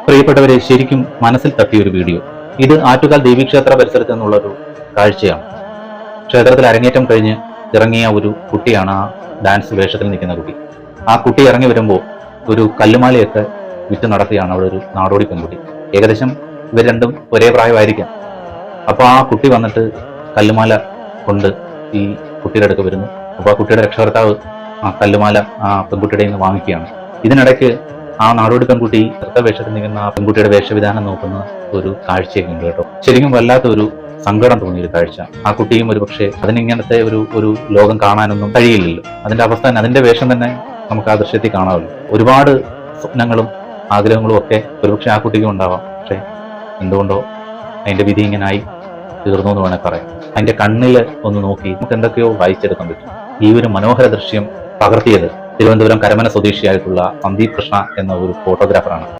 പ്രിയപ്പെട്ടവരെ, ശരിക്കും മനസ്സിൽ തട്ടിയൊരു വീഡിയോ. ഇത് ആറ്റുകാൽ ദേവീക്ഷേത്ര പരിസരത്ത് നിന്നുള്ള ഒരു കാഴ്ചയാണ്. ക്ഷേത്രത്തിൽ അരങ്ങേറ്റം കഴിഞ്ഞ് ഇറങ്ങിയ ഒരു കുട്ടിയാണ് ആ ഡാൻസ് വേഷത്തിൽ നിൽക്കുന്ന കുട്ടി. ആ കുട്ടി ഇറങ്ങി വരുമ്പോൾ ഒരു കല്ലുമാലയൊക്കെ വിറ്റ് നടക്കുകയാണ് അവിടെ ഒരു നാടോടി പെൺകുട്ടി. ഏകദേശം ഇവർ രണ്ടും ഒരേ പ്രായമായിരിക്കാം. അപ്പോൾ ആ കുട്ടി വന്നിട്ട് കല്ലുമാല കൊണ്ട് ഈ കുട്ടിയുടെ അടുത്ത് വരുന്നു. അപ്പോൾ ആ കുട്ടിയുടെ രക്ഷകർത്താവ് ആ കല്ലുമാല ആ പെൺകുട്ടിയുടെ നിന്ന് വാങ്ങിക്കുകയാണ്. ഇതിനിടയ്ക്ക് ആ നാടോടി പെൺകുട്ടി നൃത്തവേഷത്തിൽ നിൽക്കുന്ന ആ പെൺകുട്ടിയുടെ വേഷവിധാനം നോക്കുന്ന ഒരു കാഴ്ചയൊക്കെ ഉണ്ട് കേട്ടോ. ശരിക്കും വല്ലാത്തൊരു സങ്കടം തോന്നിയൊരു കാഴ്ച. ആ കുട്ടിയും ഒരു പക്ഷേ അതിനിങ്ങനത്തെ ഒരു ലോകം കാണാനൊന്നും കഴിയില്ലല്ലോ. അതിന്റെ അവസ്ഥ തന്നെ, അതിന്റെ വേഷം തന്നെ നമുക്ക് ആ ദൃശ്യത്തിൽ കാണാമല്ലോ. ഒരുപാട് സ്വപ്നങ്ങളും ആഗ്രഹങ്ങളും ഒക്കെ ഒരുപക്ഷെ ആ കുട്ടിക്കും ഉണ്ടാവാം. പക്ഷെ എന്തുകൊണ്ടോ അതിന്റെ വിധി ഇങ്ങനായി തീർന്നു എന്ന് വേണേൽ പറയാം. അതിന്റെ കണ്ണിൽ ഒന്ന് നോക്കി നമുക്ക് എന്തൊക്കെയോ വായിച്ചെടുക്കാൻ പറ്റും. ഈ ഒരു മനോഹര ദൃശ്യം പകർത്തിയത് തിരുവനന്തപുരം കരമന സ്വദേശിയായിട്ടുള്ള സന്ദീപ് കൃഷ്ണ എന്ന ഒരു ഫോട്ടോഗ്രാഫറാണ്.